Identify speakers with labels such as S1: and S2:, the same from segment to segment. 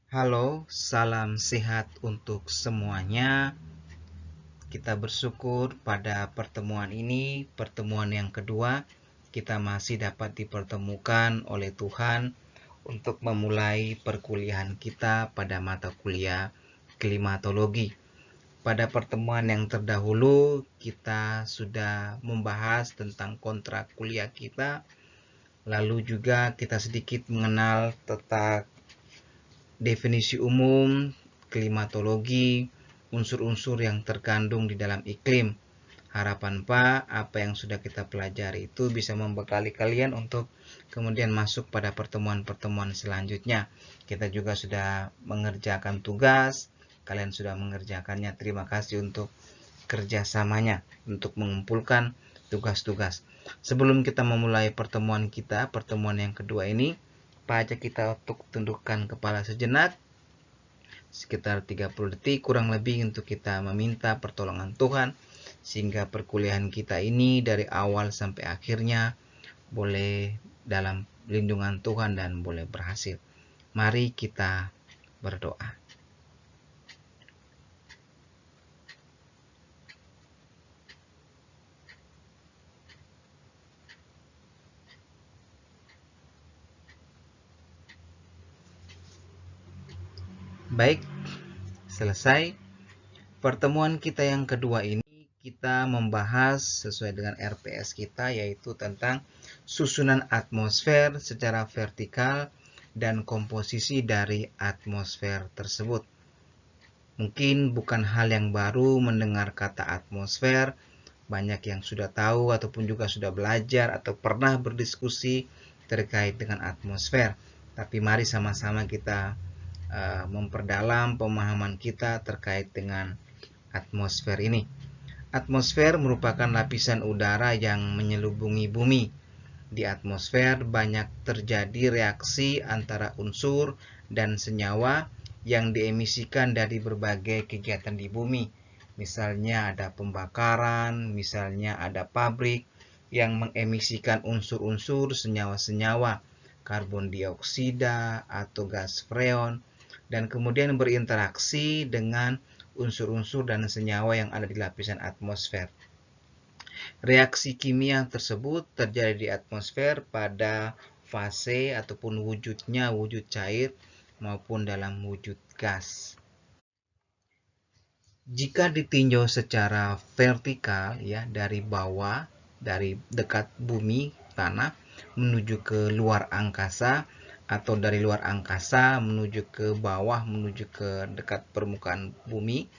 S1: Halo, salam sehat untuk semuanya. Kita bersyukur pada pertemuan ini, pertemuan yang kedua, kita masih dapat dipertemukan oleh Tuhan untuk memulai perkuliahan kita pada mata kuliah klimatologi. Pada pertemuan yang terdahulu, kita sudah membahas tentang kontrak kuliah kita, lalu juga kita sedikit mengenal tentang definisi umum, klimatologi, unsur-unsur yang terkandung di dalam iklim. Harapan Pak, apa yang sudah kita pelajari itu bisa membekali kalian untuk kemudian masuk pada pertemuan-pertemuan selanjutnya. Kita juga sudah mengerjakan tugas, kalian sudah mengerjakannya. Terima kasih untuk kerjasamanya, untuk mengumpulkan tugas-tugas. Sebelum kita memulai pertemuan kita, pertemuan yang kedua ini, Pak ajak kita untuk tundukkan kepala sejenak, sekitar 30 detik kurang lebih untuk kita meminta pertolongan Tuhan, sehingga perkuliahan kita ini dari awal sampai akhirnya boleh dalam lindungan Tuhan dan boleh berhasil. Mari kita berdoa. Baik, selesai. Pertemuan kita yang kedua ini kita membahas sesuai dengan RPS kita, yaitu tentang susunan atmosfer secara vertikal dan komposisi dari atmosfer tersebut. Mungkin bukan hal yang baru mendengar kata atmosfer, banyak yang sudah tahu ataupun juga sudah belajar atau pernah berdiskusi terkait dengan atmosfer. Tapi mari sama-sama kita memperdalam pemahaman kita terkait dengan atmosfer ini. Atmosfer merupakan lapisan udara yang menyelubungi bumi. Di atmosfer banyak terjadi reaksi antara unsur dan senyawa yang diemisikan dari berbagai kegiatan di bumi. Misalnya ada pembakaran, misalnya ada pabrik yang mengemisikan unsur-unsur senyawa-senyawa, karbon dioksida atau gas freon, dan kemudian berinteraksi dengan unsur-unsur dan senyawa yang ada di lapisan atmosfer. Reaksi kimia tersebut terjadi di atmosfer pada fase ataupun wujudnya wujud cair maupun dalam wujud gas. Jika ditinjau secara vertikal ya, dari bawah, dari dekat bumi tanah menuju ke luar angkasa, atau dari luar angkasa menuju ke bawah, menuju ke dekat permukaan bumi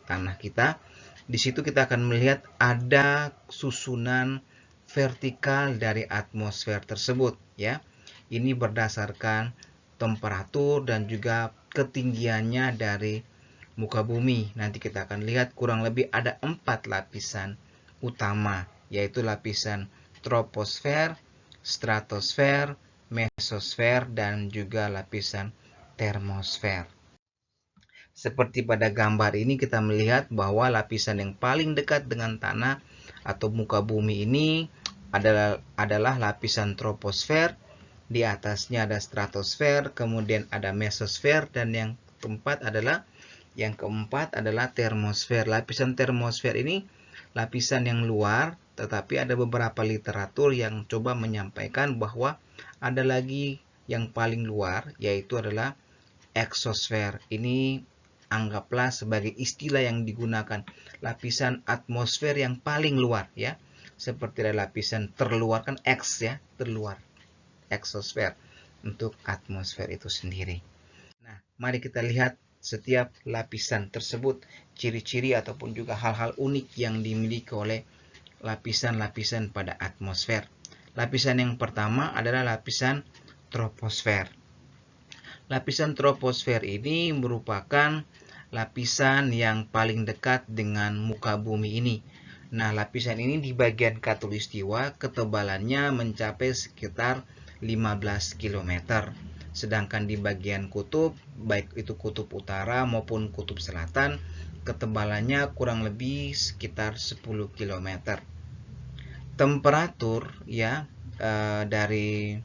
S1: tanah kita, di situ kita akan melihat ada susunan vertikal dari atmosfer tersebut ya. Ini berdasarkan temperatur dan juga ketinggiannya dari muka bumi. Nanti kita akan lihat kurang lebih ada 4 lapisan utama, yaitu lapisan troposfer, stratosfer, mesosfer, dan juga lapisan termosfer. Seperti pada gambar ini kita melihat bahwa lapisan yang paling dekat dengan tanah atau muka bumi ini adalah lapisan troposfer. Di atasnya ada stratosfer, kemudian ada mesosfer, dan yang keempat adalah termosfer. Lapisan termosfer ini lapisan yang luar, tetapi ada beberapa literatur yang coba menyampaikan bahwa ada lagi yang paling luar, yaitu adalah eksosfer. Ini anggaplah sebagai istilah yang digunakan, lapisan atmosfer yang paling luar ya. Seperti ada lapisan terluar kan X ya, terluar. Eksosfer untuk atmosfer itu sendiri. Nah, mari kita lihat setiap lapisan tersebut, ciri-ciri ataupun juga hal-hal unik yang dimiliki oleh lapisan-lapisan pada atmosfer. Lapisan yang pertama adalah lapisan troposfer. Lapisan troposfer ini merupakan lapisan yang paling dekat dengan muka bumi ini. Nah, lapisan ini di bagian khatulistiwa ketebalannya mencapai sekitar 15 km. Sedangkan di bagian kutub, baik itu kutub utara maupun kutub selatan, ketebalannya kurang lebih sekitar 10 km. Temperatur ya dari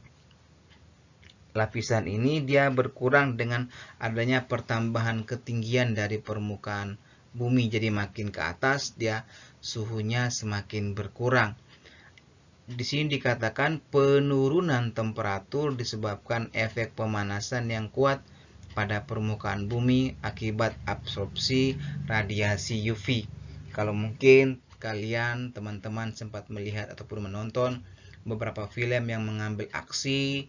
S1: lapisan ini dia berkurang dengan adanya pertambahan ketinggian dari permukaan bumi. Jadi makin ke atas dia suhunya semakin berkurang. Di sini dikatakan penurunan temperatur disebabkan efek pemanasan yang kuat pada permukaan bumi akibat absorpsi radiasi UV. Kalau mungkin kalian teman-teman sempat melihat ataupun menonton beberapa film yang mengambil aksi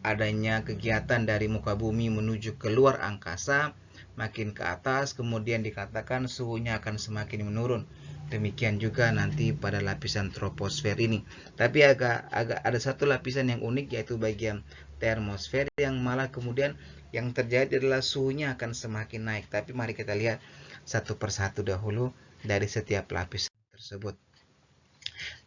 S1: adanya kegiatan dari muka bumi menuju ke luar angkasa, makin ke atas, kemudian dikatakan suhunya akan semakin menurun. Demikian juga nanti pada lapisan troposfer ini. Tapi agak ada satu lapisan yang unik, yaitu bagian termosfer, yang malah kemudian yang terjadi adalah suhunya akan semakin naik. Tapi mari kita lihat satu persatu dahulu dari setiap lapisan tersebut.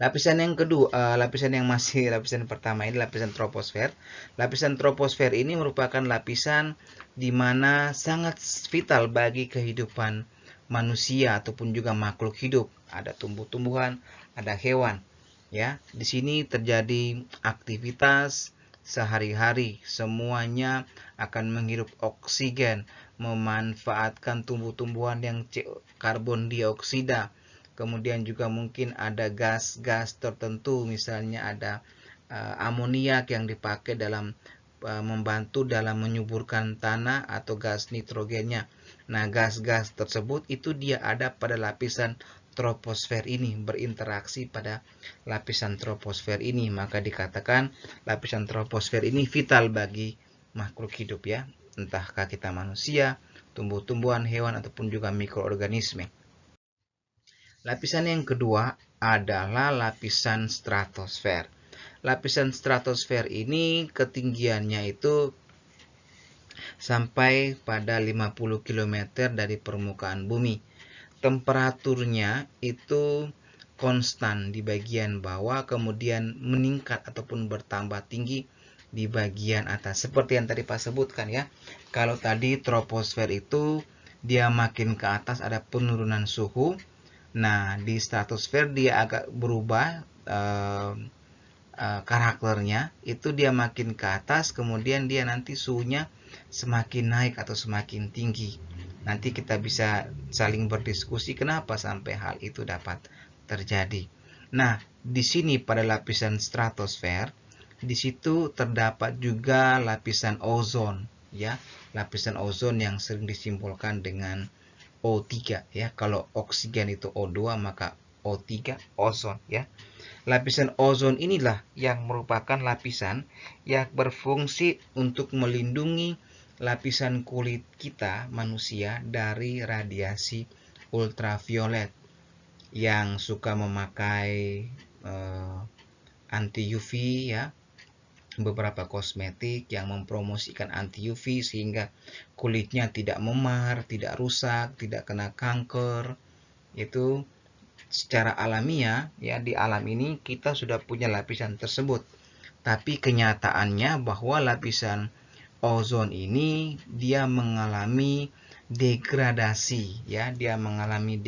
S1: Lapisan yang kedua, lapisan yang masih lapisan pertama ini lapisan troposfer. Lapisan troposfer ini merupakan lapisan di mana sangat vital bagi kehidupan manusia ataupun juga makhluk hidup. Ada tumbuh-tumbuhan, ada hewan. Ya, di sini terjadi aktivitas sehari-hari. Semuanya akan menghirup oksigen, memanfaatkan tumbuh-tumbuhan yang karbon dioksida. Kemudian juga mungkin ada gas-gas tertentu, misalnya ada amoniak yang dipakai dalam membantu dalam menyuburkan tanah atau gas nitrogennya. Nah, gas-gas tersebut itu dia ada pada lapisan troposfer ini, berinteraksi pada lapisan troposfer ini. Maka dikatakan lapisan troposfer ini vital bagi makhluk hidup ya, entahkah kita manusia, tumbuh-tumbuhan, hewan ataupun juga mikroorganisme. Lapisan yang kedua adalah lapisan stratosfer. Lapisan stratosfer ini ketinggiannya itu sampai pada 50 km dari permukaan bumi. Temperaturnya itu konstan di bagian bawah, kemudian meningkat ataupun bertambah tinggi di bagian atas. Seperti yang tadi Pak sebutkan ya. Kalau tadi troposfer itu dia makin ke atas ada penurunan suhu. Nah, di stratosfer dia agak berubah karakternya, itu dia makin ke atas, kemudian dia nanti suhunya semakin naik atau semakin tinggi. Nanti kita bisa saling berdiskusi kenapa sampai hal itu dapat terjadi. Nah, di sini pada lapisan stratosfer, di situ terdapat juga lapisan ozon, ya, lapisan ozon yang sering disimbolkan dengan O3 ya. Kalau oksigen itu O2, maka O3 ozon ya. Lapisan ozon inilah yang merupakan lapisan yang berfungsi untuk melindungi lapisan kulit kita manusia dari radiasi ultraviolet yang suka memakai anti UV ya. Beberapa kosmetik yang mempromosikan anti UV sehingga kulitnya tidak memar, tidak rusak, tidak kena kanker. Itu secara alamiah ya, di alam ini kita sudah punya lapisan tersebut. Tapi kenyataannya bahwa lapisan ozon ini dia mengalami degradasi ya, dia mengalami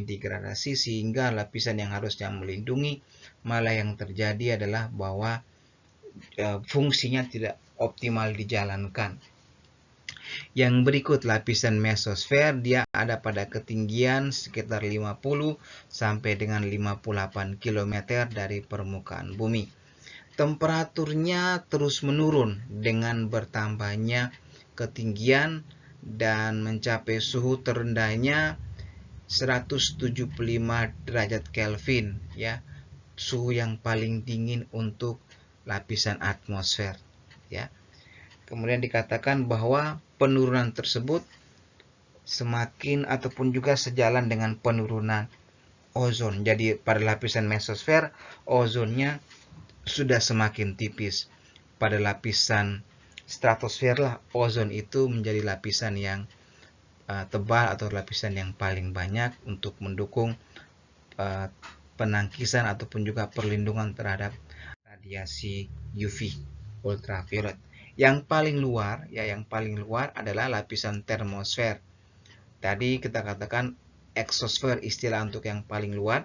S1: degradasi sehingga lapisan yang harusnya melindungi malah yang terjadi adalah bahwa fungsinya tidak optimal dijalankan. Yang berikut lapisan mesosfer, dia ada pada ketinggian sekitar 50 sampai dengan 58 km dari permukaan bumi. Temperaturnya terus menurun dengan bertambahnya ketinggian dan mencapai suhu terendahnya 175 derajat Kelvin ya, suhu yang paling dingin untuk lapisan atmosfer ya. Kemudian dikatakan bahwa penurunan tersebut semakin ataupun juga sejalan dengan penurunan ozon. Jadi pada lapisan mesosfer ozonnya sudah semakin tipis. Pada lapisan stratosfer lah ozon itu menjadi lapisan yang tebal atau lapisan yang paling banyak untuk mendukung penangkisan ataupun juga perlindungan terhadap radiasi UV ultraviolet. Yang paling luar adalah lapisan termosfer. Tadi kita katakan eksosfer istilah untuk yang paling luar,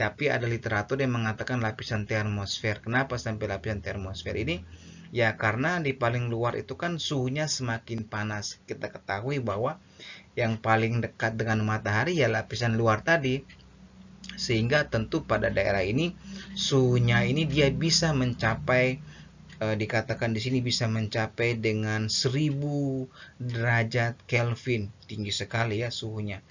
S1: Tapi ada literatur yang mengatakan lapisan termosfer. Kenapa sampai lapisan termosfer ini? Ya karena di paling luar itu kan suhunya semakin panas. Kita ketahui bahwa yang paling dekat dengan matahari ya lapisan luar tadi. Sehingga tentu pada daerah ini suhunya ini dia bisa mencapai dikatakan di sini bisa mencapai dengan 1000 derajat Kelvin. Tinggi sekali ya suhunya.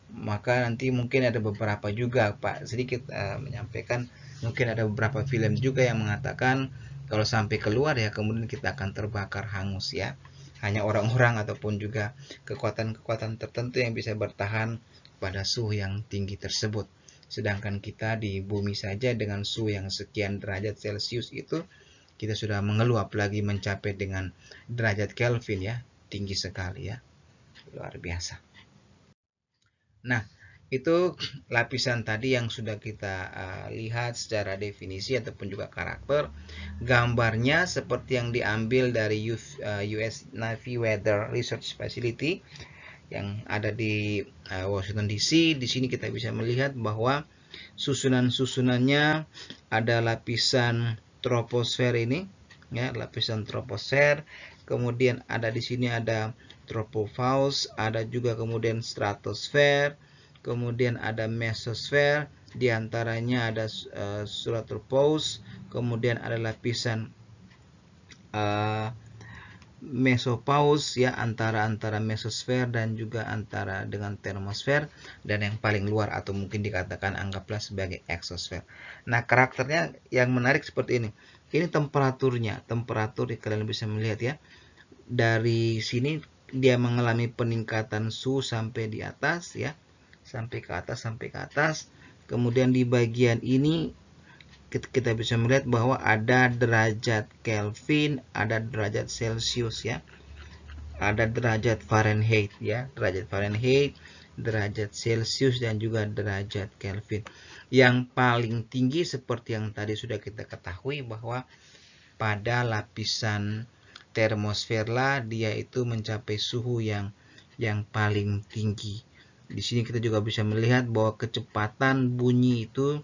S1: Maka nanti mungkin ada beberapa juga Pak sedikit menyampaikan, mungkin ada beberapa film juga yang mengatakan kalau sampai keluar ya kemudian kita akan terbakar hangus ya. Hanya orang-orang ataupun juga kekuatan-kekuatan tertentu yang bisa bertahan pada suhu yang tinggi tersebut. Sedangkan kita di bumi saja dengan suhu yang sekian derajat Celcius itu kita sudah mengeluh, apalagi mencapai dengan derajat Kelvin ya, tinggi sekali ya, luar biasa. Nah, itu lapisan tadi yang sudah kita lihat secara definisi ataupun juga karakter. Gambarnya seperti yang diambil dari US Navy Weather Research Facility yang ada di Washington DC. Di sini kita bisa melihat bahwa susunan-susunannya ada lapisan troposfer ini, ya, lapisan troposfer. Kemudian ada di sini ada tropopause, ada juga kemudian stratosfer, kemudian ada mesosfer, diantaranya ada stratopause, kemudian ada lapisan mesopause ya, antara mesosfer dan juga antara dengan termosfer, dan yang paling luar atau mungkin dikatakan anggaplah sebagai exosfer. Nah, karakternya yang menarik seperti ini. Ini temperaturnya, temperatur kalian bisa melihat ya. Dari sini dia mengalami peningkatan suhu sampai di atas ya, sampai ke atas. Kemudian di bagian ini kita bisa melihat bahwa ada derajat Kelvin, ada derajat Celcius ya, ada derajat Fahrenheit ya, derajat Fahrenheit, derajat Celcius dan juga derajat Kelvin. Yang paling tinggi seperti yang tadi sudah kita ketahui bahwa pada lapisan termosfer lah dia itu mencapai suhu yang paling tinggi. Di sini kita juga bisa melihat bahwa kecepatan bunyi itu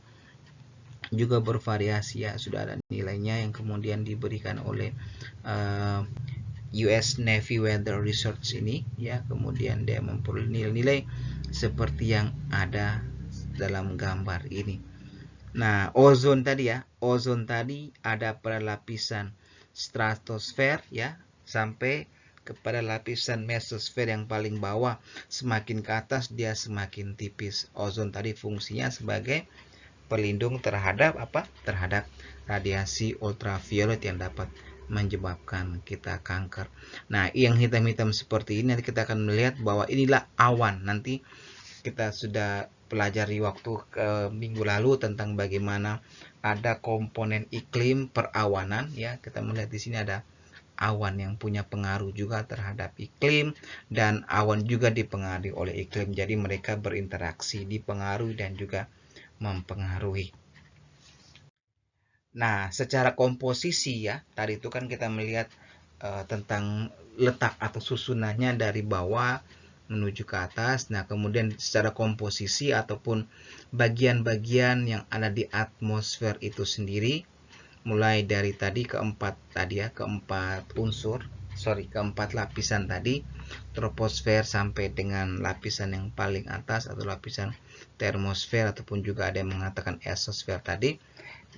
S1: juga bervariasi ya, sudah ada nilainya yang kemudian diberikan oleh US Navy Weather Research ini ya, kemudian dia memperoleh nilai-nilai seperti yang ada dalam gambar ini. Nah, ozon tadi ya, ozon tadi ada pada lapisan stratosfer ya, sampai kepada lapisan mesosfer yang paling bawah. Semakin ke atas dia semakin tipis. Ozon tadi fungsinya sebagai pelindung terhadap apa? Terhadap radiasi ultraviolet yang dapat menyebabkan kita kanker. Nah, yang hitam-hitam seperti ini nanti kita akan melihat bahwa inilah awan. Nanti kita sudah pelajari waktu minggu lalu tentang bagaimana ada komponen iklim perawanan ya. Kita melihat di sini ada awan yang punya pengaruh juga terhadap iklim, dan awan juga dipengaruhi oleh iklim. Jadi mereka berinteraksi, dipengaruhi dan juga mempengaruhi. Nah, secara komposisi ya, tadi itu kan kita melihat tentang letak atau susunannya dari bawah menuju ke atas. Nah, kemudian secara komposisi ataupun bagian-bagian yang ada di atmosfer itu sendiri, mulai dari tadi keempat lapisan tadi, troposfer sampai dengan lapisan yang paling atas atau lapisan termosfer ataupun juga ada yang mengatakan exosfer tadi,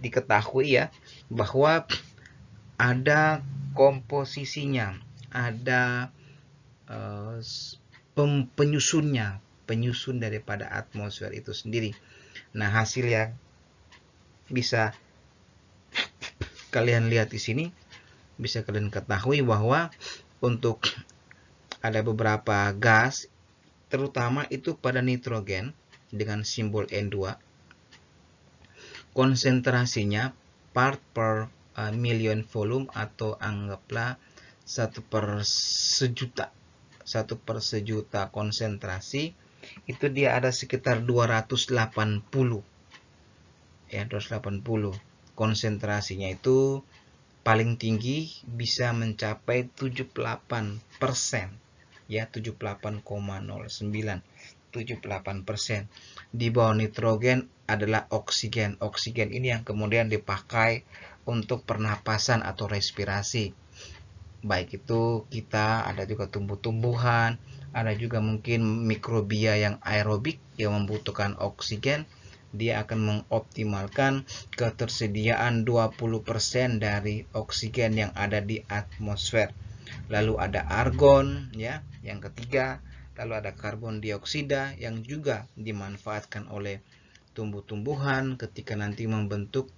S1: diketahui ya bahwa ada komposisinya, ada penyusun daripada atmosfer itu sendiri. Nah, hasil yang bisa kalian lihat di sini, bisa kalian ketahui bahwa untuk ada beberapa gas, terutama itu pada nitrogen dengan simbol N2, konsentrasinya part per million volume atau anggaplah 1/1000 konsentrasi, itu dia ada sekitar 280 ya, 280. Konsentrasinya itu paling tinggi bisa mencapai 78% ya, 78,09. 78%. Di bawah nitrogen adalah oksigen. Oksigen ini yang kemudian dipakai untuk pernapasan atau respirasi. Baik itu kita, ada juga tumbuh-tumbuhan, ada juga mungkin mikrobia yang aerobik yang membutuhkan oksigen. Dia akan mengoptimalkan ketersediaan 20% dari oksigen yang ada di atmosfer. Lalu ada argon ya, yang ketiga. Lalu ada karbon dioksida yang juga dimanfaatkan oleh tumbuh-tumbuhan ketika nanti membentuk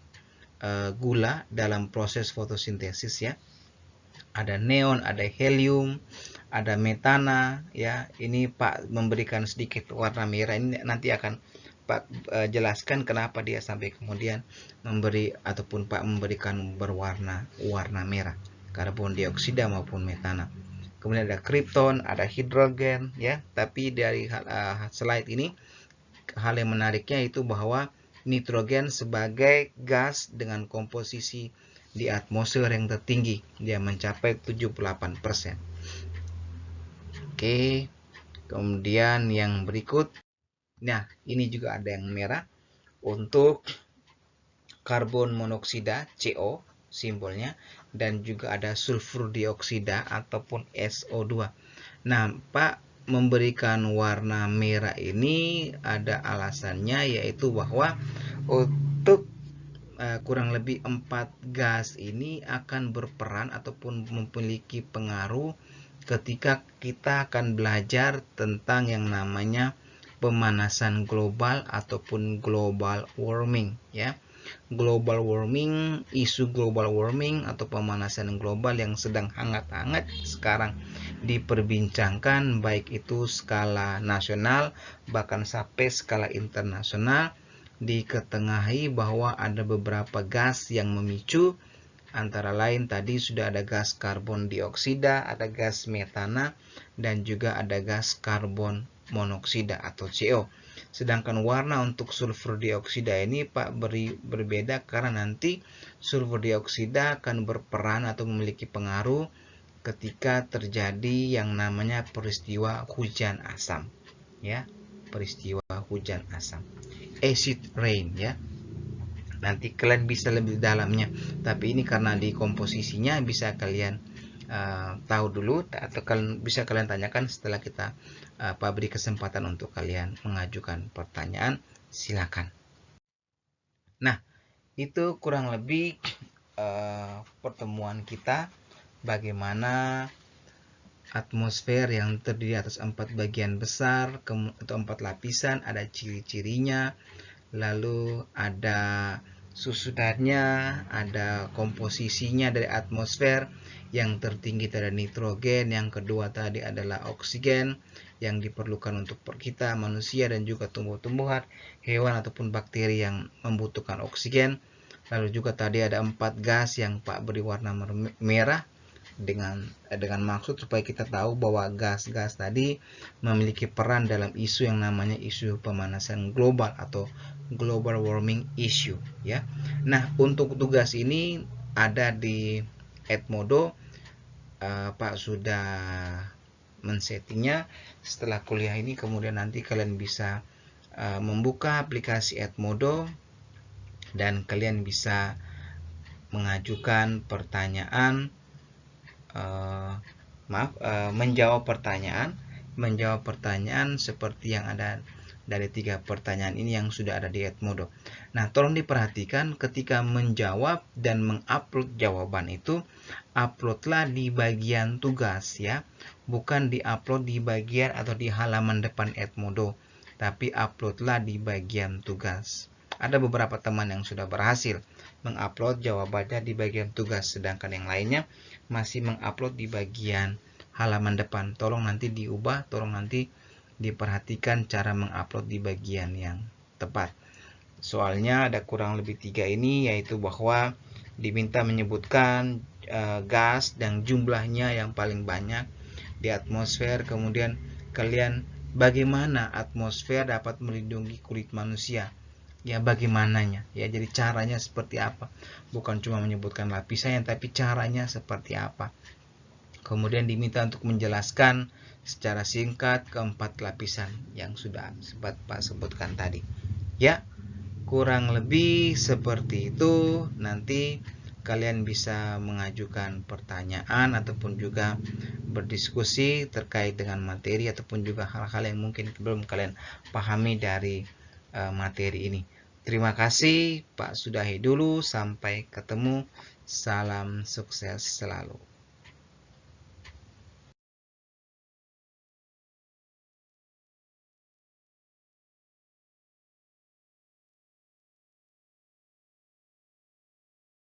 S1: gula dalam proses fotosintesis ya. Ada neon, ada helium, ada metana ya. Ini Pak memberikan sedikit warna merah, ini nanti akan Pak jelaskan kenapa dia sampai kemudian memberi ataupun Pak memberikan berwarna merah, karbon dioksida maupun metana. Kemudian ada krypton, ada hidrogen ya. Tapi dari slide ini hal yang menariknya itu bahwa nitrogen sebagai gas dengan komposisi di atmosfer yang tertinggi, dia mencapai 78%. Oke, kemudian yang berikut, nah ini juga ada yang merah untuk karbon monoksida CO simbolnya, dan juga ada sulfur dioksida ataupun SO2. Nah, Pak memberikan warna merah ini ada alasannya, yaitu bahwa untuk kurang lebih 4 gas ini akan berperan ataupun memiliki pengaruh ketika kita akan belajar tentang yang namanya pemanasan global ataupun global warming ya. Global warming, isu global warming atau pemanasan global yang sedang hangat-hangat sekarang diperbincangkan, baik itu skala nasional bahkan sampai skala internasional, diketengahi bahwa ada beberapa gas yang memicu, antara lain tadi sudah ada gas karbon dioksida, ada gas metana, dan juga ada gas karbon monoksida atau CO. Sedangkan warna untuk sulfur dioksida ini Pak berbeda karena nanti sulfur dioksida akan berperan atau memiliki pengaruh ketika terjadi yang namanya peristiwa hujan asam ya, peristiwa hujan asam, acid rain ya. Nanti kalian bisa lebih dalamnya, tapi ini karena di komposisinya bisa kalian tahu dulu, atau bisa kalian tanyakan setelah kita Pak beri kesempatan untuk kalian mengajukan pertanyaan, silakan. Nah, itu kurang lebih pertemuan kita bagaimana atmosfer yang terdiri atas 4 bagian besar atau 4 lapisan, ada ciri-cirinya, lalu ada susunannya, ada komposisinya dari atmosfer. Yang tertinggi ada nitrogen, yang kedua tadi adalah oksigen yang diperlukan untuk kita manusia dan juga tumbuh-tumbuhan, hewan ataupun bakteri yang membutuhkan oksigen. Lalu juga tadi ada 4 gas yang Pak beri warna merah dengan maksud supaya kita tahu bahwa gas-gas tadi memiliki peran dalam isu yang namanya isu pemanasan global atau global warming issue ya. Nah, untuk tugas ini ada di Edmodo, Pak sudah men-settingnya. Setelah kuliah ini kemudian nanti kalian bisa membuka aplikasi Edmodo dan kalian bisa mengajukan pertanyaan, menjawab pertanyaan seperti yang ada dari 3 pertanyaan ini yang sudah ada di Edmodo. Nah, tolong diperhatikan ketika menjawab dan mengupload jawaban itu, uploadlah di bagian tugas ya, bukan diupload di bagian atau di halaman depan Edmodo, tapi uploadlah di bagian tugas. Ada beberapa teman yang sudah berhasil mengupload jawabannya di bagian tugas, sedangkan yang lainnya masih mengupload di bagian halaman depan. Tolong nanti diubah, tolong nanti diperhatikan cara mengupload di bagian yang tepat. Soalnya ada kurang lebih 3 ini, yaitu bahwa diminta menyebutkan gas dan jumlahnya yang paling banyak di atmosfer, kemudian kalian bagaimana atmosfer dapat melindungi kulit manusia. Ya, bagaimananya ya, jadi caranya seperti apa, bukan cuma menyebutkan lapisannya tapi caranya seperti apa. Kemudian diminta untuk menjelaskan secara singkat keempat lapisan yang sudah sempat Pak sebutkan tadi. Ya, kurang lebih seperti itu. Nanti kalian bisa mengajukan pertanyaan ataupun juga berdiskusi terkait dengan materi ataupun juga hal-hal yang mungkin belum kalian pahami dari materi ini. Terima kasih, Pak sudahi dulu. Sampai ketemu. Salam sukses selalu.